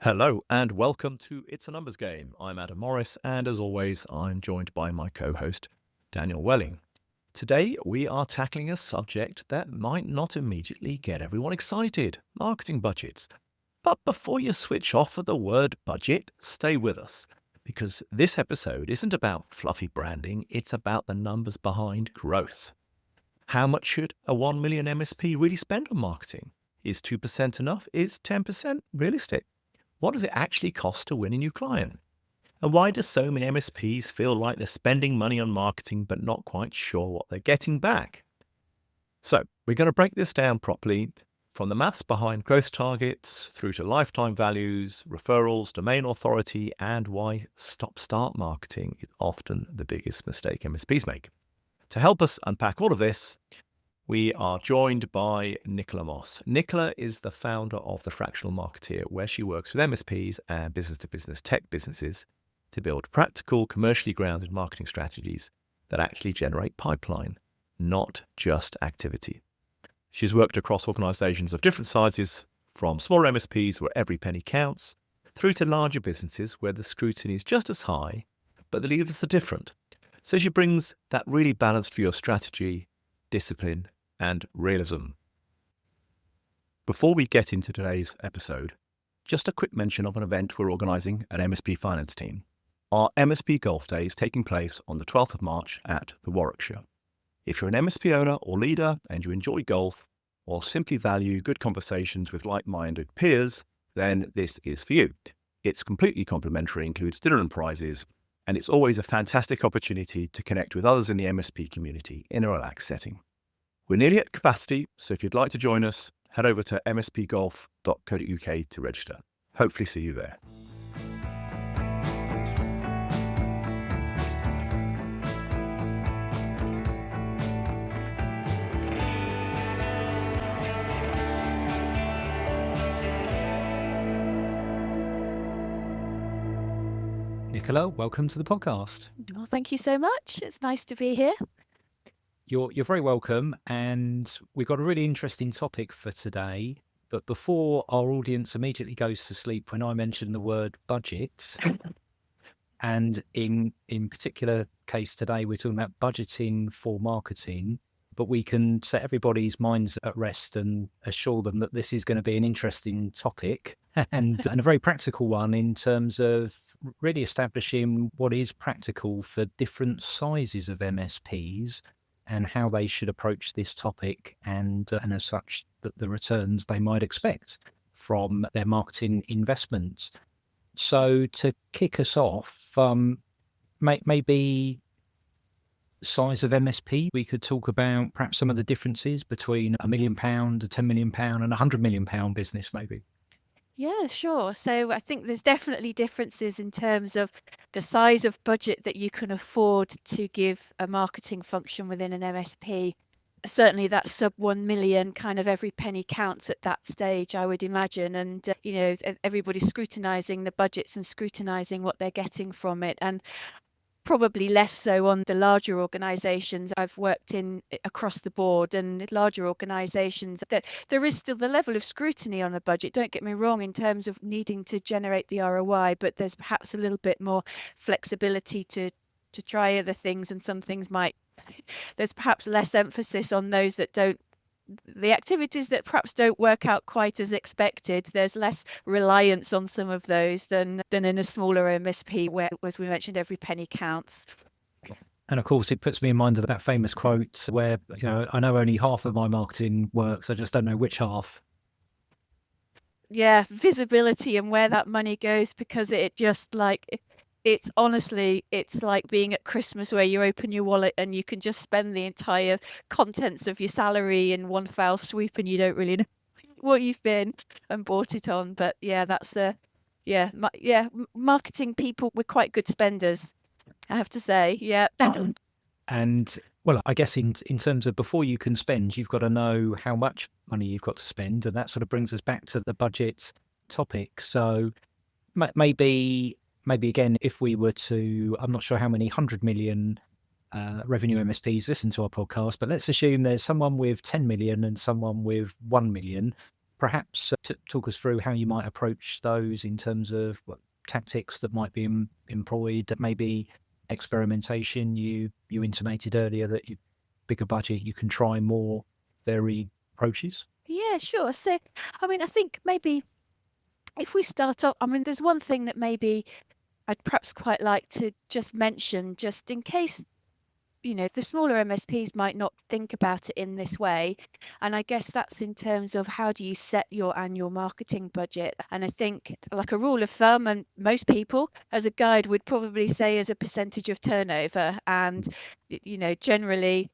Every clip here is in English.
Hello and welcome to It's a Numbers Game. I'm Adam Morris, and as always, I'm joined by my co host, Daniel Welling. Today, we are tackling a subject that might not immediately get everyone excited: marketing budgets. But before you switch off at the word budget, stay with us, because this episode isn't about fluffy branding, it's about the numbers behind growth. How much should a 1 million MSP really spend on marketing? Is 2% enough? Is 10% realistic? What does it actually cost to win a new client? And why do so many MSPs feel like they're spending money on marketing but not quite sure what they're getting back? So, we're going to break this down properly, from the maths behind growth targets through to lifetime values, referrals, domain authority, and why stop-start marketing is often the biggest mistake MSPs make. To help us unpack all of this, we are joined by Nicola Moss. Nicola is the founder of The Fractional Marketeer, where she works with MSPs and business-to-business tech businesses to build practical, commercially grounded marketing strategies that actually generate pipeline, not just activity. She's worked across organizations of different sizes, from smaller MSPs where every penny counts, through to larger businesses where the scrutiny is just as high, but the levers are different. So she brings that really balanced view of strategy, discipline, and realism. Before we get into today's episode, just a quick mention of an event we're organising at MSP Finance Team. Our MSP Golf Day is taking place on the 12th of March at the Warwickshire. If you're an MSP owner or leader and you enjoy golf, or simply value good conversations with like-minded peers, then this is for you. It's completely complimentary, includes dinner and prizes, and it's always a fantastic opportunity to connect with others in the MSP community in a relaxed setting. We're nearly at capacity, so if you'd like to join us, head over to mspgolf.co.uk to register. Hopefully see you there. Nicola, welcome to the podcast. Well, thank you so much. It's nice to be here. You're very welcome, and we've got a really interesting topic for today. But before our audience immediately goes to sleep when I mention the word budget, and in particular case today, we're talking about budgeting for marketing, but we can set everybody's minds at rest and assure them that this is going to be an interesting topic and a very practical one in terms of really establishing what is practical for different sizes of MSPs and how they should approach this topic, and as such, that the returns they might expect from their marketing investments. So to kick us off, maybe size of MSP, we could talk about perhaps some of the differences between £1 million, a £10 million and £100 million business maybe. Yeah, sure. So I think there's definitely differences in terms of the size of budget that you can afford to give a marketing function within an MSP. Certainly that sub 1 million, kind of every penny counts at that stage, I would imagine. And, everybody's scrutinising the budgets and scrutinising what they're getting from it. And probably less so on the larger organisations I've worked in across the board, and larger organisations that there is still the level of scrutiny on a budget. Don't get me wrong in terms of needing to generate the ROI, but there's perhaps a little bit more flexibility to try other things, and some things there's perhaps less emphasis on those that don't, the activities that perhaps don't work out quite as expected. There's less reliance on some of those than in a smaller MSP where, as we mentioned, every penny counts. And of course, it puts me in mind of that famous quote where, I know only half of my marketing works, I just don't know which half. Yeah, visibility and where that money goes, because it just it's honestly, it's like being at Christmas where you open your wallet and you can just spend the entire contents of your salary in one foul swoop and you don't really know what you've been and bought it on. But yeah, that's marketing people, we're quite good spenders, I have to say. Yeah. And well, I guess in terms of before you can spend, you've got to know how much money you've got to spend. And that sort of brings us back to the budget topic. So maybe again, if we were to, I'm not sure how many 100 million revenue MSPs listen to our podcast, but let's assume there's someone with 10 million and someone with 1 million. perhaps talk us through how you might approach those in terms of tactics that might be employed, maybe experimentation. You intimated earlier that bigger budget, you can try more varied approaches. Yeah, sure. So, I think maybe if we start off, there's one thing that maybe I'd perhaps quite like to just mention, just in case, the smaller MSPs might not think about it in this way. And I guess that's in terms of how do you set your annual marketing budget? And I think, like a rule of thumb, and most people as a guide would probably say as a percentage of turnover. And, generally,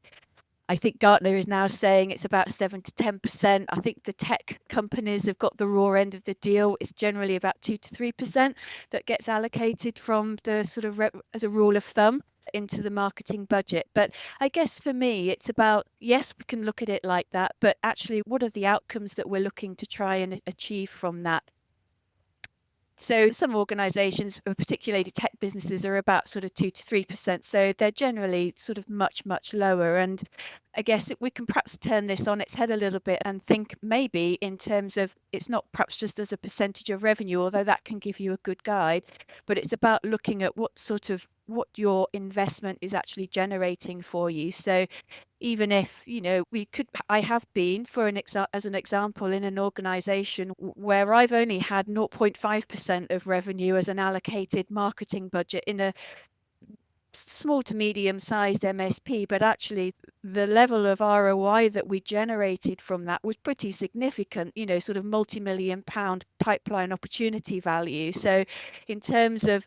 I think Gartner is now saying it's about 7 to 10%. I think the tech companies have got the raw end of the deal. It's generally about 2 to 3% that gets allocated from the sort of as a rule of thumb into the marketing budget. But I guess for me, it's about, yes, we can look at it like that, but actually, what are the outcomes that we're looking to try and achieve from that? So some organisations, particularly tech businesses, are about sort of 2 to 3%. So they're generally sort of much, much lower. And I guess we can perhaps turn this on its head a little bit and think maybe in terms of it's not perhaps just as a percentage of revenue, although that can give you a good guide, but it's about looking at what your investment is actually generating for you. So even if, I have been as an example in an organization where I've only had 0.5% of revenue as an allocated marketing budget in a small to medium sized MSP, but actually the level of ROI that we generated from that was pretty significant, sort of multi-million pound pipeline opportunity value. So in terms of,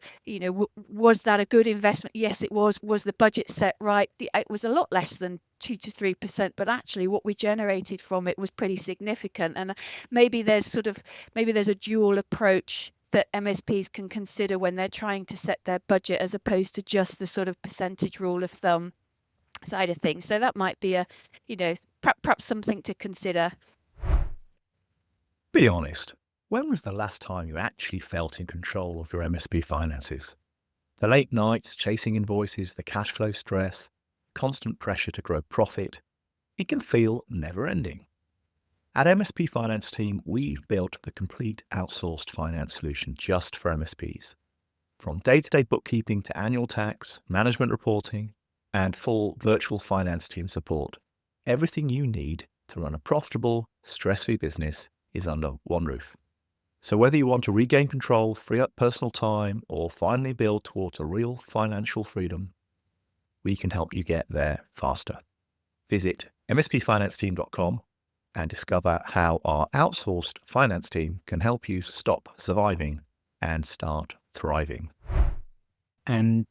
was that a good investment? Yes, it was. Was the budget set right? It was a lot less than 2 to 3%, but actually what we generated from it was pretty significant. And maybe there's a dual approach that MSPs can consider when they're trying to set their budget, as opposed to just the sort of percentage rule of thumb side of things. So that might be perhaps something to consider. Be honest, when was the last time you actually felt in control of your MSP finances? The late nights chasing invoices, the cash flow stress, constant pressure to grow profit, it can feel never-ending. At MSP Finance Team, we've built the complete outsourced finance solution just for MSPs. From day-to-day bookkeeping to annual tax, management reporting, and full virtual finance team support, everything you need to run a profitable, stress-free business is under one roof. So whether you want to regain control, free up personal time, or finally build towards a real financial freedom, we can help you get there faster. Visit mspfinanceteam.com and discover how our outsourced finance team can help you stop surviving and start thriving. And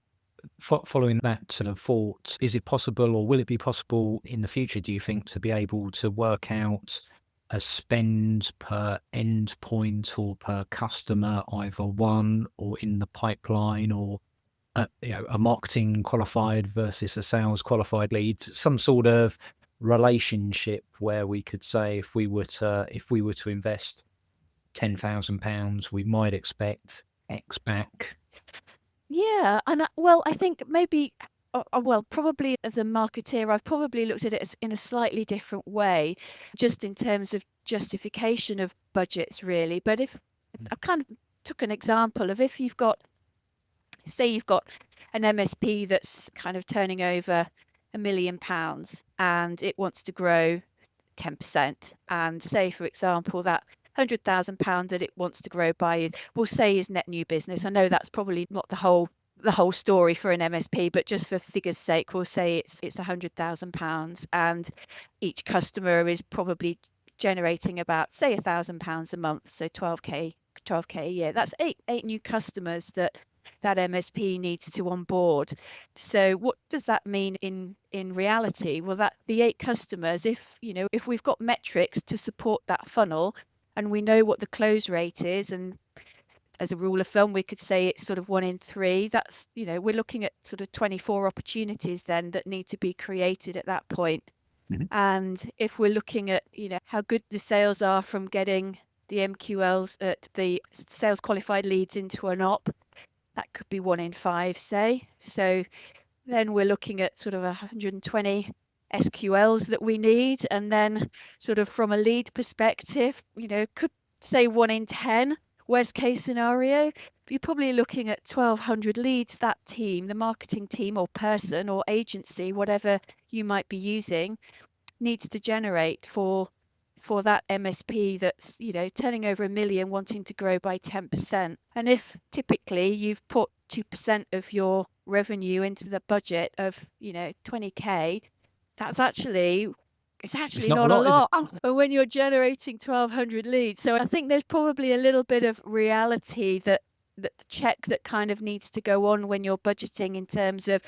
following that sort of thought, is it possible, or will it be possible in the future, do you think, to be able to work out a spend per endpoint or per customer, either one or in the pipeline, or a marketing qualified versus a sales qualified lead, some sort of relationship where we could say if we were to invest £10,000, we might expect X back? Yeah, and I think maybe, probably as a marketeer, I've probably looked at it in a slightly different way, just in terms of justification of budgets, really. But if I kind of took an example of, if you've got an MSP that's kind of turning over £1 million and it wants to grow 10%, and say, for example, that £100,000 that it wants to grow by, we'll say, is net new business. I know that's probably not the whole story for an MSP, but just for figure's sake, we'll say it's £100,000, and each customer is probably generating about, say, £1,000 a month, so 12k a year. That's eight new customers that MSP needs to onboard. So what does that mean in reality? Well, that the 8 customers, if we've got metrics to support that funnel, and we know what the close rate is, and as a rule of thumb, we could say it's sort of 1 in 3. That's, we're looking at sort of 24 opportunities then that need to be created at that point. Mm-hmm. And if we're looking at, how good the sales are from getting the MQLs at the sales qualified leads into an op, that could be 1 in 5, say. So then we're looking at sort of 120 SQLs that we need. And then sort of from a lead perspective, could say 1 in 10, worst case scenario, you're probably looking at 1,200 leads that team, the marketing team or person or agency, whatever you might be using, needs to generate for that MSP that's, turning over 1 million, wanting to grow by 10%. And if typically you've put 2% of your revenue into the budget of, 20K, it's actually not a lot when you're generating 1,200 leads. So I think there's probably a little bit of reality that the check that kind of needs to go on when you're budgeting in terms of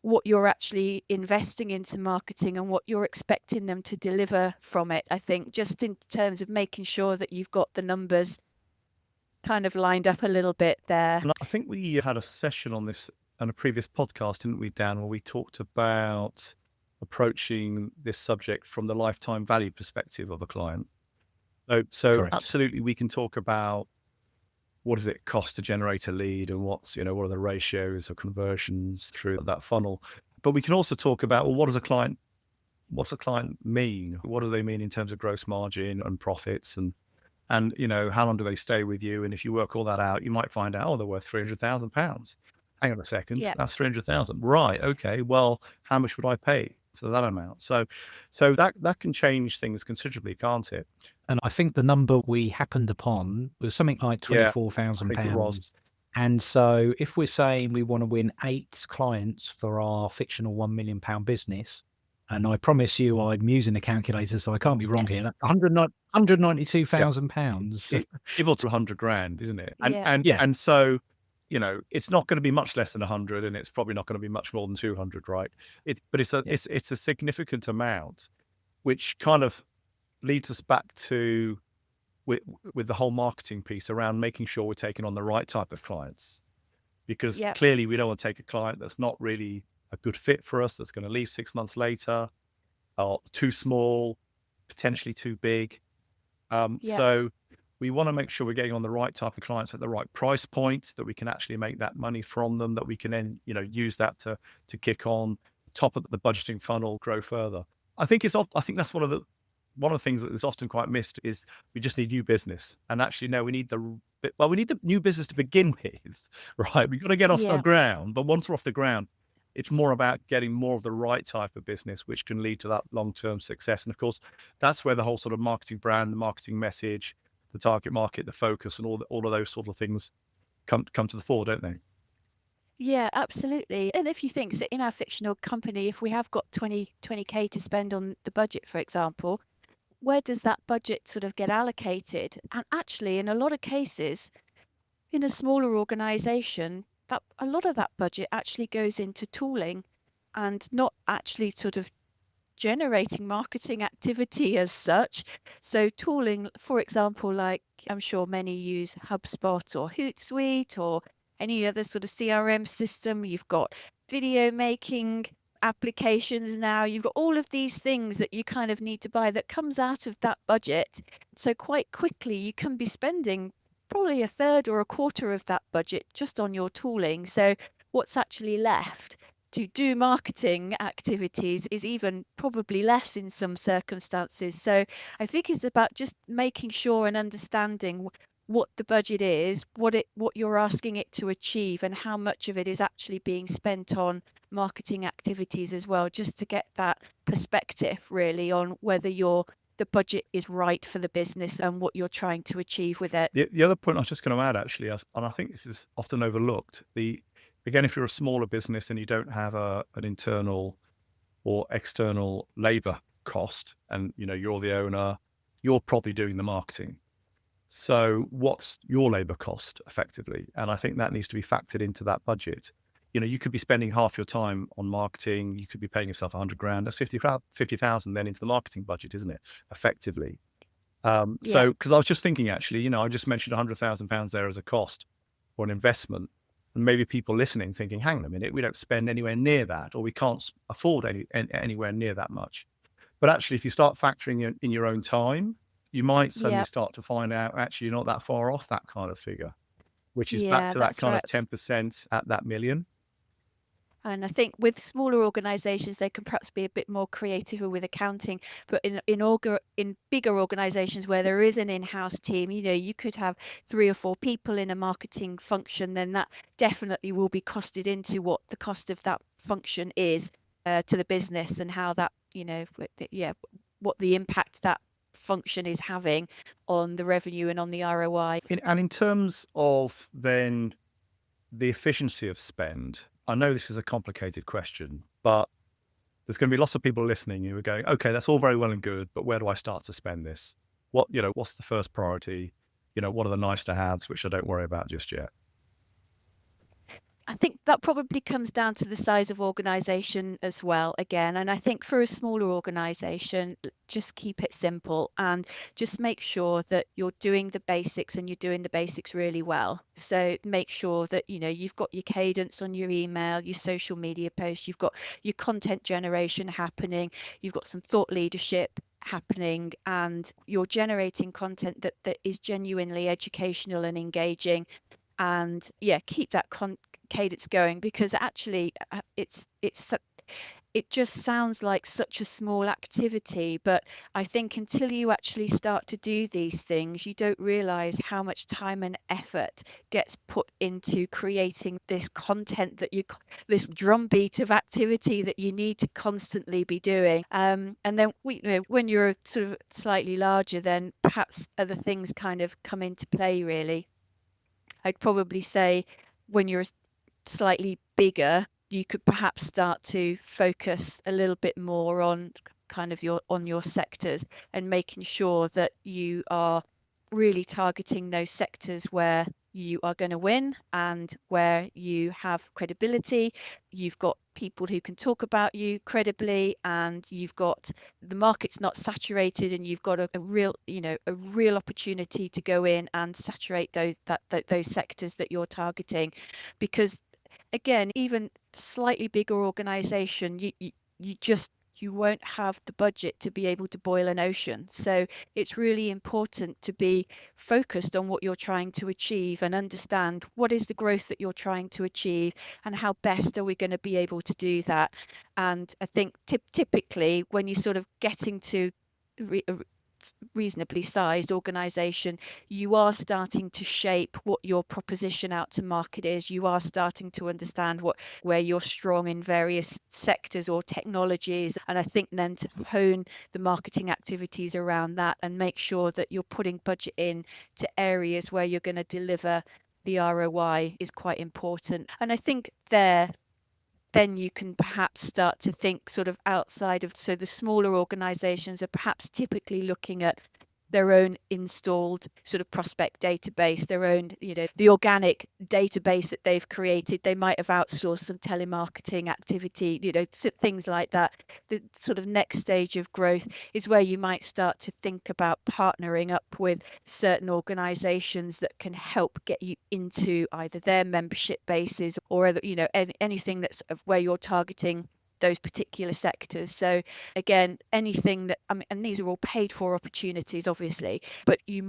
what you're actually investing into marketing and what you're expecting them to deliver from it. I think just in terms of making sure that you've got the numbers kind of lined up a little bit there. And I think we had a session on this on a previous podcast, didn't we, Dan, where we talked about approaching this subject from the lifetime value perspective of a client. So Correct. Absolutely, we can talk about what does it cost to generate a lead and what are the ratios or conversions through that funnel. But we can also talk about, well, what's a client mean? What do they mean in terms of gross margin and profits and how long do they stay with you? And if you work all that out, you might find out, they're worth £300,000. Hang on a second, that's 300,000. Right. Okay. Well, how much would I pay for that amount? So that can change things considerably, can't it? And I think the number we happened upon was something like £24,000. And so if we're saying we want to win 8 clients for our fictional £1 million business, and I promise you I'm using a calculator, so I can't be wrong here, that's £192,000. Give or 100 grand, isn't it? Yeah. And so, it's not going to be much less than 100, and it's probably not going to be much more than 200, right? But it's a significant amount, which kind of leads us back to with the whole marketing piece around making sure we're taking on the right type of clients, because clearly we don't want to take a client that's not really a good fit for us, that's going to leave 6 months later, or too small, potentially too big. So we want to make sure we're getting on the right type of clients at the right price point, that we can actually make that money from them, that we can then use that to kick on top of the budgeting funnel, grow further. I think that's one of the things that is often quite missed is we just need new business. And actually, no, we need the new business to begin with, right? We've got to get off the ground. But once we're off the ground, it's more about getting more of the right type of business, which can lead to that long-term success. And of course, that's where the whole sort of marketing brand, the marketing message, the target market, the focus, and all of those sort of things come to the fore, don't they? Yeah, absolutely. And if you think, so in our fictional company, if we have got 20K to spend on the budget, for example, where does that budget sort of get allocated? And actually, in a lot of cases, in a smaller organization, that a lot of that budget actually goes into tooling and not actually sort of generating marketing activity as such. So tooling, for example, like I'm sure many use HubSpot or Hootsuite or any other sort of CRM system. You've got video making applications now. You've got all of these things that you kind of need to buy that comes out of that budget. So quite quickly you can be spending probably a third or a quarter of that budget just on your tooling. So what's actually left to do marketing activities is even probably less in some circumstances. So I think it's about just making sure and understanding what the budget is, what you're asking it to achieve, and how much of it is actually being spent on marketing activities as well, just to get that perspective really on whether the budget is right for the business and what you're trying to achieve with it. The other point I was just going to add, actually, and I think this is often overlooked, again, if you're a smaller business and you don't have an internal or external labor cost, and you're the owner, you're probably doing the marketing. So what's your labor cost effectively? And I think that needs to be factored into that budget. You could be spending half your time on marketing. You could be paying yourself 100 grand. That's 50,000 then into the marketing budget, isn't it? Effectively. So, because I was just thinking, actually, I just mentioned £100,000 there as a cost or an investment. And maybe people listening thinking, hang on a minute, we don't spend anywhere near that, or we can't afford anywhere near that much. But actually, if you start factoring in your own time, you might suddenly start to find out, actually, you're not that far off that kind of figure, which is back to that kind of 10% at that million. And I think with smaller organisations, they can perhaps be a bit more creative with accounting. But in bigger organisations where there is an in-house team, you could have 3 or 4 people in a marketing function. Then that definitely will be costed into what the cost of that function is to the business, and how that, what the impact that function is having on the revenue and on the ROI. And in terms of then the efficiency of spend, I know this is a complicated question, but there's going to be lots of people listening who are going, okay, that's all very well and good, but where do I start to spend this? What's the first priority? What are the nice to haves, which I don't worry about just yet? I think that probably comes down to the size of organisation as well, again. And I think for a smaller organisation, just keep it simple and just make sure that you're doing the basics, and you're doing the basics really well. So make sure that, you've got your cadence on your email, your social media posts, you've got your content generation happening, you've got some thought leadership happening, and you're generating content that is genuinely educational and engaging. And keep that cadence going, because actually it just sounds like such a small activity, but I think until you actually start to do these things, you don't realize how much time and effort gets put into creating this content, this drumbeat of activity that you need to constantly be doing. And then when you're sort of slightly larger, then perhaps other things kind of come into play, really. I'd probably say when you're slightly bigger, you could perhaps start to focus a little bit more on kind of your sectors, and making sure that you are really targeting those sectors where you are going to win and where you have credibility. You've got people who can talk about you credibly, and you've got the market's not saturated, and you've got a real opportunity to go in and saturate those sectors that you're targeting. Because again, even slightly bigger organization, you won't have the budget to be able to boil an ocean. So it's really important to be focused on what you're trying to achieve, and understand what is the growth that you're trying to achieve, and how best are we going to be able to do that. And I think typically when you're sort of getting to reasonably sized organization, you are starting to shape what your proposition out to market is. You are starting to understand where you're strong in various sectors or technologies, and I think then to hone the marketing activities around that, and make sure that you're putting budget in to areas where you're going to deliver the ROI is quite important. And I think then you can perhaps start to think sort of outside of, so the smaller organizations are perhaps typically looking at their own installed sort of prospect database, their own, the organic database that they've created. They might have outsourced some telemarketing activity, things like that. The sort of next stage of growth is where you might start to think about partnering up with certain organizations that can help get you into either their membership bases or other, anything that's of where you're targeting those particular sectors. So again, anything that, and these are all paid for opportunities, obviously, but you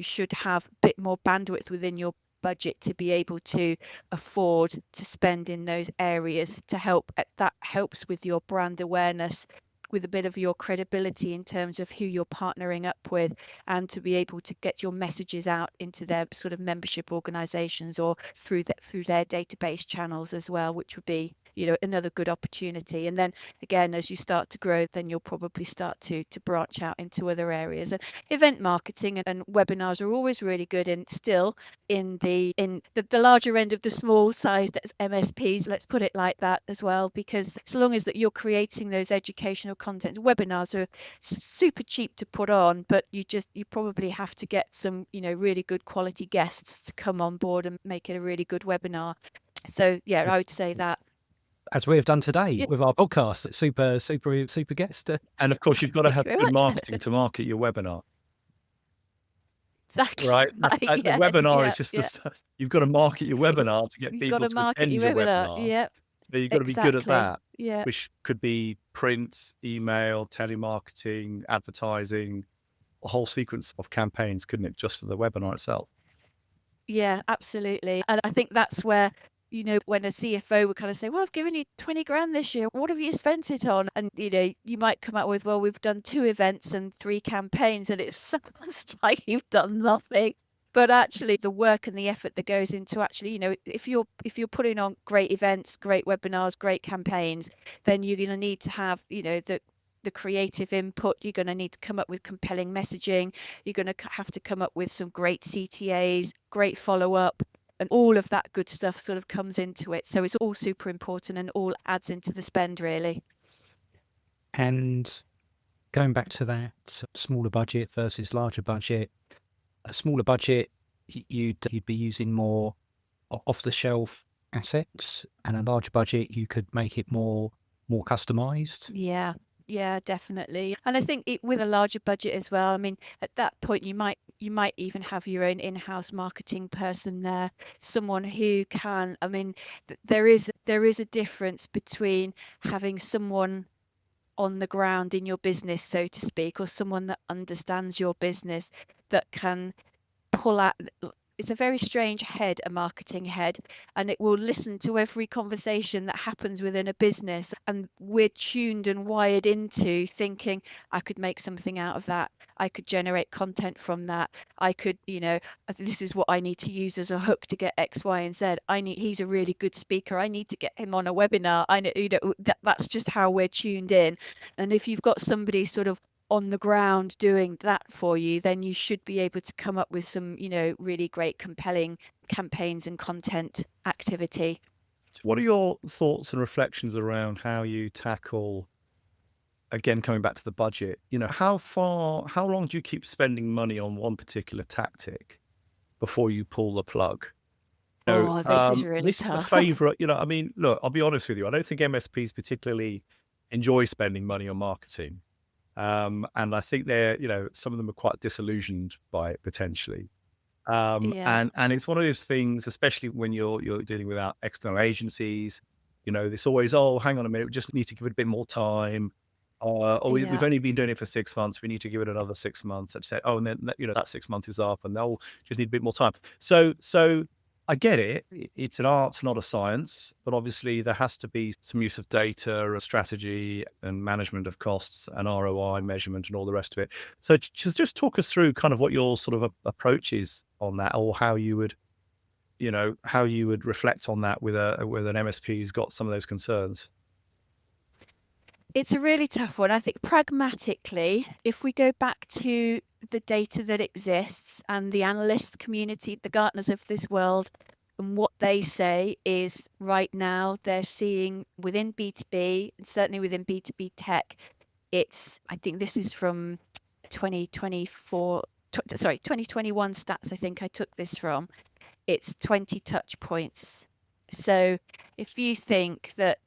should have a bit more bandwidth within your budget to be able to afford to spend in those areas to help. That helps with your brand awareness, with a bit of your credibility in terms of who you're partnering up with, and to be able to get your messages out into their sort of membership organizations or through their database channels as well, which would be another good opportunity. And then again, as you start to grow, then you'll probably start to branch out into other areas. And event marketing and webinars are always really good, and still in the larger end of the small sized MSPs, let's put it like that as well, because so long as that you're creating those educational content, webinars are super cheap to put on, but you probably have to get some really good quality guests to come on board and make it a really good webinar. So I would say that, as we have done today with our podcast. Super guest. And of course, you've got to have good marketing to market your webinar. Exactly. Right. The webinar is just you've got to market your webinar to get people to attend your webinar. Yep. So you've got to be good at that. Yeah. Which could be print, email, telemarketing, advertising, a whole sequence of campaigns, couldn't it, just for the webinar itself? Yeah, absolutely. And I think that's where when a CFO would kind of say, well, I've given you 20 grand this year. What have you spent it on? And, you might come up with, well, we've done 2 events and 3 campaigns, and it sounds like you've done nothing. But actually, the work and the effort that goes into actually, if you're putting on great events, great webinars, great campaigns, then you're going to need to have, the creative input. You're going to need to come up with compelling messaging. You're going to have to come up with some great CTAs, great follow-up, and all of that good stuff sort of comes into it. So it's all super important and all adds into the spend, really. And going back to that smaller budget versus larger budget, a smaller budget, you'd be using more off-the-shelf assets, and a larger budget, you could make it more customized. Yeah, definitely. And I think with a larger budget as well, I mean, at that point, you might even have your own in-house marketing person there, someone who can, I mean, there is a difference between having someone on the ground in your business, so to speak, or someone that understands your business, that can pull out. It's a very strange head, a marketing head, and it will listen to every conversation that happens within a business. And we're tuned and wired into thinking, I could make something out of that. I could generate content from that. I could, this is what I need to use as a hook to get X, Y, and Z. He's a really good speaker. I need to get him on a webinar. That's just how we're tuned in. And if you've got somebody sort of on the ground doing that for you, then you should be able to come up with some, really great, compelling campaigns and content activity. What are your thoughts and reflections around how you tackle, again, coming back to the budget, how long do you keep spending money on one particular tactic before you pull the plug? This is really this tough. Is the favourite, I mean, look, I'll be honest with you. I don't think MSPs particularly enjoy spending money on marketing. And I think some of them are quite disillusioned by it potentially. Yeah. And it's one of those things, especially when you're dealing with external agencies, this always, oh, hang on a minute, we just need to give it a bit more time. We've only been doing it for 6 months. We need to give it another 6 months. And say, oh, and then, that 6 months is up and they'll just need a bit more time. So I get it. It's an art, not a science, but obviously there has to be some use of data, a strategy and management of costs and ROI measurement and all the rest of it. So just talk us through kind of what your sort of approach is on that, or how you would reflect on that with an MSP who's got some of those concerns. It's a really tough one. I think pragmatically, if we go back to the data that exists and the analysts community, the Gartners of this world, and what they say is right now they're seeing within B2B, and certainly within B2B tech, I think this is from 2021 stats, I think I took this from. It's 20 touch points. So if you think that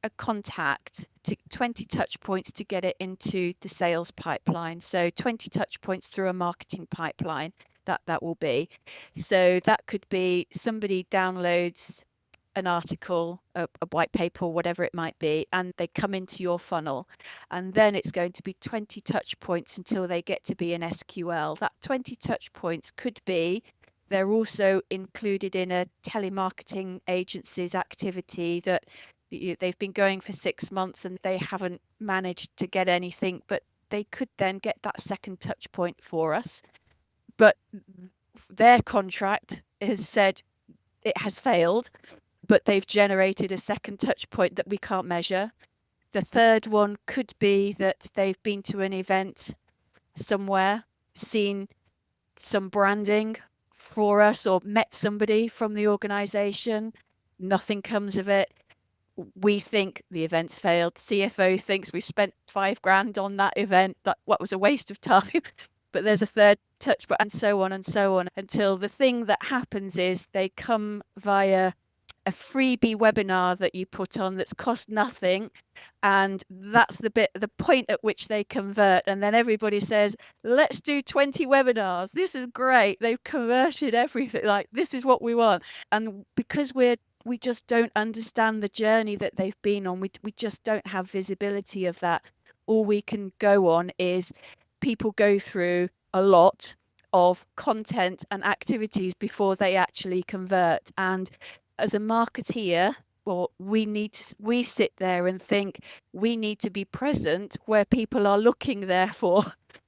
a contact to 20 touch points to get it into the sales pipeline. So 20 touch points through a marketing pipeline, that will be. So that could be somebody downloads an article, a white paper, whatever it might be, and they come into your funnel. And then it's going to be 20 touch points until they get to be an SQL. That 20 touch points could be they're also included in a telemarketing agency's activity that they've been going for 6 months and they haven't managed to get anything, but they could then get that second touch point for us. But their contract has said it has failed, but they've generated a second touch point that we can't measure. The third one could be that they've been to an event somewhere, seen some branding for us, or met somebody from the organization. Nothing comes of it. We think the event's failed. CFO thinks we spent $5,000 on that event. What was a waste of time. But there's a third touch, and so on, until the thing that happens is they come via a freebie webinar that you put on that's cost nothing. And that's the point at which they convert. And then everybody says, let's do 20 webinars. This is great. They've converted everything. Like, this is what we want. And because we just don't understand the journey that they've been on, we just don't have visibility of that. All we can go on is people go through a lot of content and activities before they actually convert. And as a marketeer, or we sit there and think we need to be present where people are looking there for.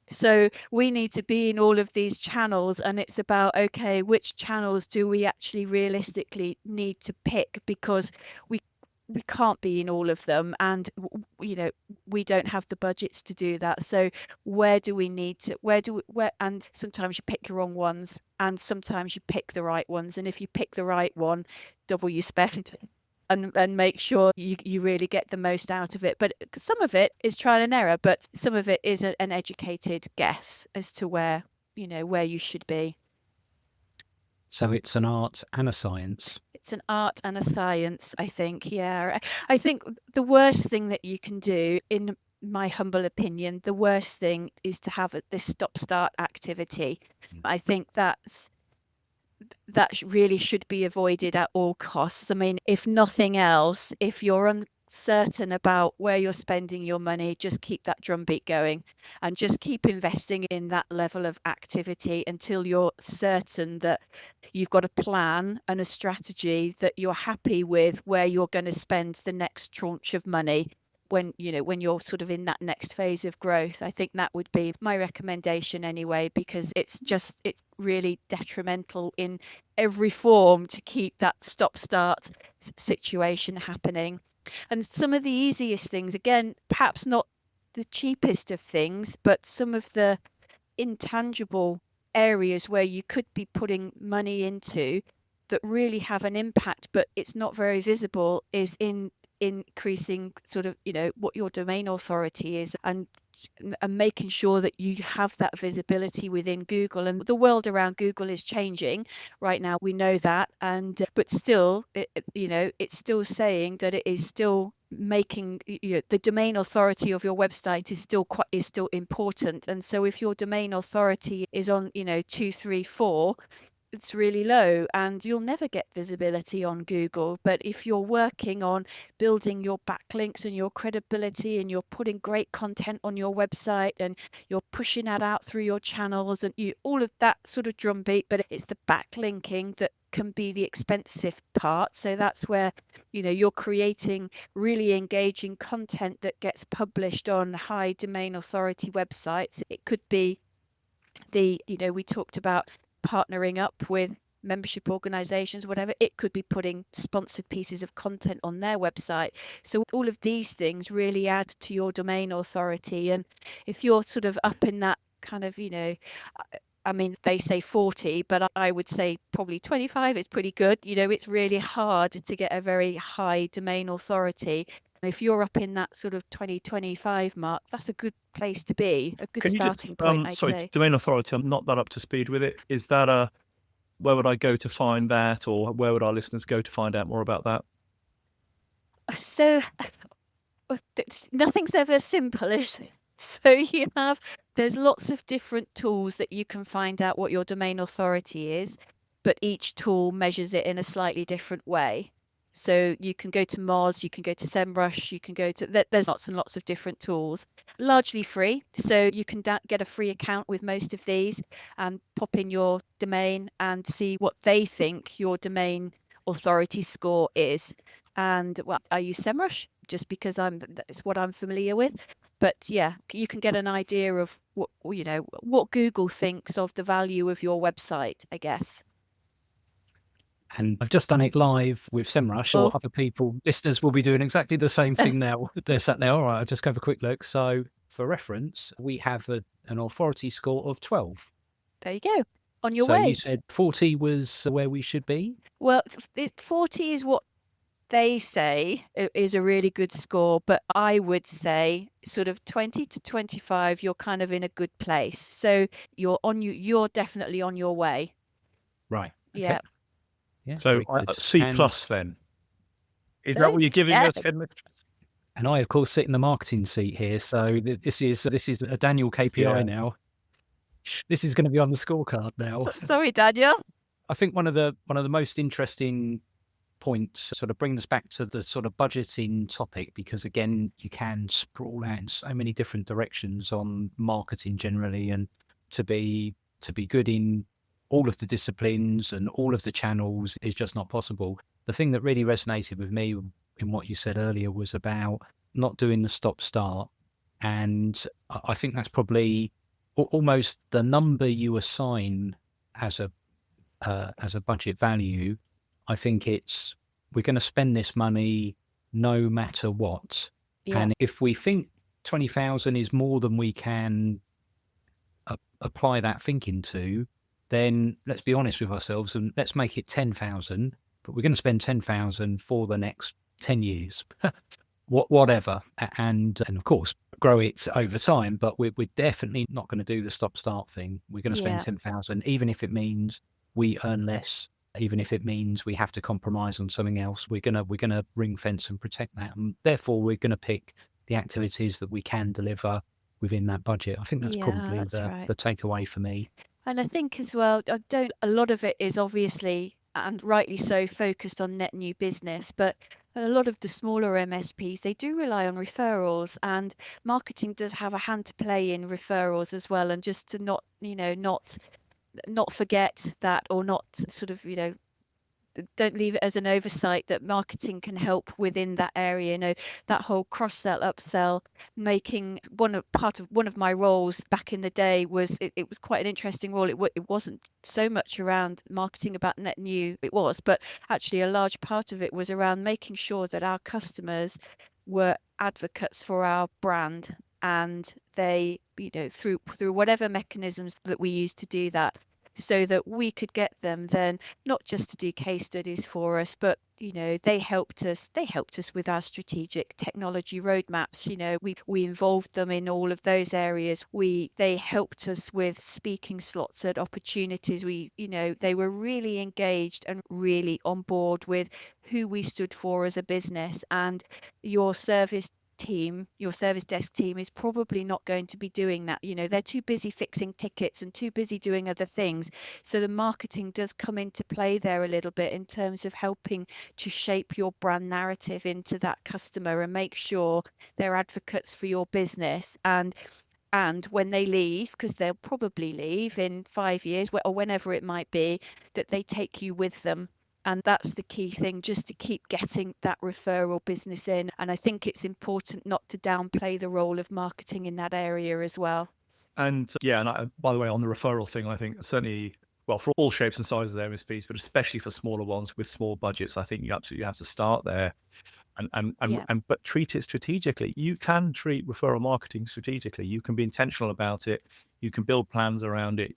So we need to be in all of these channels, and it's about, okay, which channels do we actually realistically need to pick, because we can't be in all of them, and we don't have the budgets to do that. So where do we need to, and sometimes you pick your wrong ones, and sometimes you pick the right ones, and if you pick the right one, double your spend. And make sure you really get the most out of it. But some of it is trial and error, but some of it is an educated guess as to where you should be. So it's an art and a science. It's an art and a science, I think. Yeah. I think the worst thing that you can do, in my humble opinion, the worst thing is to have this stop-start activity. I think that really should be avoided at all costs. I mean, if nothing else, if you're uncertain about where you're spending your money, just keep that drumbeat going and just keep investing in that level of activity until you're certain that you've got a plan and a strategy that you're happy with, where you're going to spend the next tranche of money when you're sort of in that next phase of growth. I think that would be my recommendation anyway, because it's really detrimental in every form to keep that stop-start situation happening. And some of the easiest things, again, perhaps not the cheapest of things, but some of the intangible areas where you could be putting money into that really have an impact, but it's not very visible, is in increasing sort of what your domain authority is, and making sure that you have that visibility within Google. And the world around Google is changing right now, we know that, and but still it's still saying that it is still making the domain authority of your website is still important. And so if your domain authority is on 2, 3, 4, it's really low, and you'll never get visibility on Google. But if you're working on building your backlinks and your credibility, and you're putting great content on your website, and you're pushing that out through your channels, and all of that sort of drumbeat, but it's the backlinking that can be the expensive part. So that's where you're creating really engaging content that gets published on high domain authority websites. It could be we talked about partnering up with membership organizations, whatever. It could be putting sponsored pieces of content on their website. So all of these things really add to your domain authority. And if you're sort of up in that kind of, I mean, they say 40, but I would say probably 25 is pretty good. It's really hard to get a very high domain authority. If you're up in that sort of 20-25 mark, that's a good place to be, a good starting point, I'd say. Domain authority, I'm not that up to speed with it. Is that where would I go to find that, or where would our listeners go to find out more about that? So nothing's ever simple, is it? So there's lots of different tools that you can find out what your domain authority is, but each tool measures it in a slightly different way. So you can go to Moz, you can go to SEMrush, you can go to, there's lots and lots of different tools, largely free. So you can get a free account with most of these and pop in your domain and see what they think your domain authority score is. And I use SEMrush just because it's what I'm familiar with. But yeah, you can get an idea of what Google thinks of the value of your website, I guess. And I've just done it live with SEMrush, or other listeners will be doing exactly the same thing now. They're sat there, all right, I'll just go have a quick look. So for reference, we have an authority score of 12. There you go. On your way. So you said 40 was where we should be? Well, 40 is what they say is a really good score, but I would say sort of 20 to 25, you're kind of in a good place. So you're definitely on your way. Right. Okay. Yeah. Yeah, so C+ then. Is that what you're giving us, headmistress? And I, of course, sit in the marketing seat here. So this is a Daniel KPI now. This is going to be on the scorecard now. Sorry, Daniel. I think one of the most interesting points sort of brings us back to the sort of budgeting topic, because again, you can sprawl out in so many different directions on marketing generally, and to be good in all of the disciplines and all of the channels is just not possible. the thing that really resonated with me in what you said earlier was about not doing the stop-start. And I think that's probably almost the number you assign as a budget value. I think it's, we're going to spend this money no matter what. Yeah. And if we think 20,000 is more than we can apply that thinking to, then let's be honest with ourselves and let's make it 10,000, but we're going to spend 10,000 for the next 10 years, whatever. And of course, grow it over time, but we're definitely not going to do the stop-start thing. We're going to spend 10,000, even if it means we earn less, even if it means we have to compromise on something else. We're gonna ring fence and protect that, and therefore we're going to pick the activities that we can deliver within that budget. I think that's probably the takeaway for me. And I think as well, a lot of it is obviously, and rightly so, focused on net new business, but a lot of the smaller MSPs, they do rely on referrals, and marketing does have a hand to play in referrals as well. And just to not forget that, or not sort of, don't leave it as an oversight that marketing can help within that area. That whole cross-sell, upsell, making one of my roles back in the day was, it was quite an interesting role. It wasn't so much around marketing about net new, it was, but actually a large part of it was around making sure that our customers were advocates for our brand, and they, through whatever mechanisms that we use to do that, so that we could get them then not just to do case studies for us, but they helped us with our strategic technology roadmaps. We involved them in all of those areas. They helped us with speaking slots at opportunities. They were really engaged and really on board with who we stood for as a business. And your service desk team is probably not going to be doing that. They're too busy fixing tickets and too busy doing other things. So the marketing does come into play there a little bit in terms of helping to shape your brand narrative into that customer and make sure they're advocates for your business. And when they leave, because they'll probably leave in 5 years or whenever it might be, that they take you with them. And that's the key thing, just to keep getting that referral business in. And I think it's important not to downplay the role of marketing in that area as well. And by the way, on the referral thing, I think certainly, well, for all shapes and sizes of MSPs, but especially for smaller ones with small budgets, I think you absolutely have to start there but treat it strategically. You can treat referral marketing strategically. You can be intentional about it. You can build plans around it.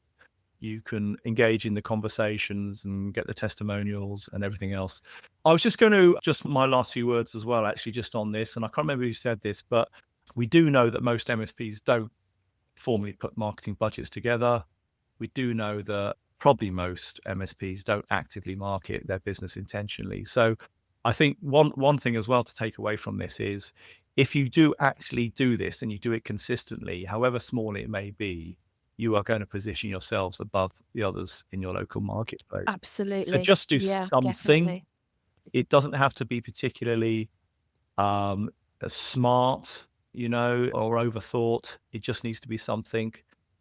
You can engage in the conversations and get the testimonials and everything else. I was just going to, my last few words as well, actually, just on this, and I can't remember who said this, but we do know that most MSPs don't formally put marketing budgets together. We do know that probably most MSPs don't actively market their business intentionally. So I think one thing as well to take away from this is, if you do actually do this and you do it consistently, however small it may be, you are going to position yourselves above the others in your local marketplace. Absolutely. So just do something. Definitely. It doesn't have to be particularly smart, or overthought. It just needs to be something.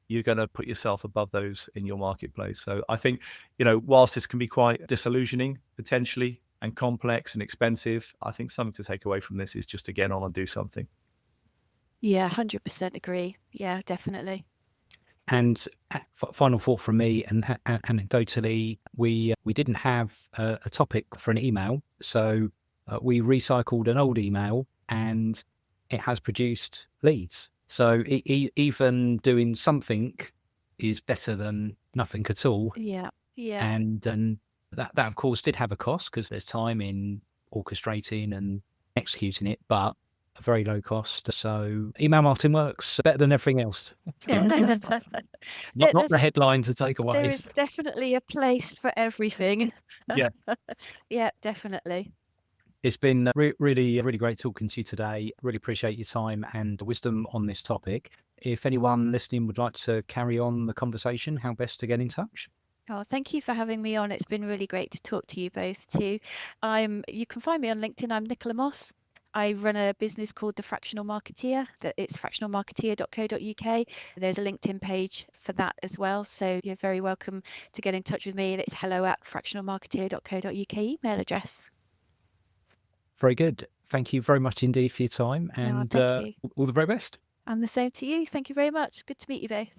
You're going to put yourself above those in your marketplace. So I think, whilst this can be quite disillusioning potentially and complex and expensive, I think something to take away from this is just to get on and do something. Yeah, 100% agree. Yeah, definitely. And final thought from me, and anecdotally, we didn't have a topic for an email, so we recycled an old email, and it has produced leads. So even doing something is better than nothing at all. Yeah. And that of course did have a cost, because there's time in orchestrating and executing it, but a very low cost. So email marketing works better than everything else. Not the headline to take away. There is definitely a place for everything. Yeah. Yeah, definitely. It's been really great talking to you today. Really appreciate your time and wisdom on this topic. If anyone listening would like to carry on the conversation, how best to get in touch? Oh, thank you for having me on. It's been really great to talk to you both too. You can find me on LinkedIn. I'm Nicola Moss. I run a business called The Fractional Marketeer. It's fractionalmarketeer.co.uk. There's a LinkedIn page for that as well. So you're very welcome to get in touch with me. And it's hello@fractionalmarketeer.co.uk email address. Very good. Thank you very much indeed for your time, and thank you. all the very best. And the same to you. Thank you very much. Good to meet you both.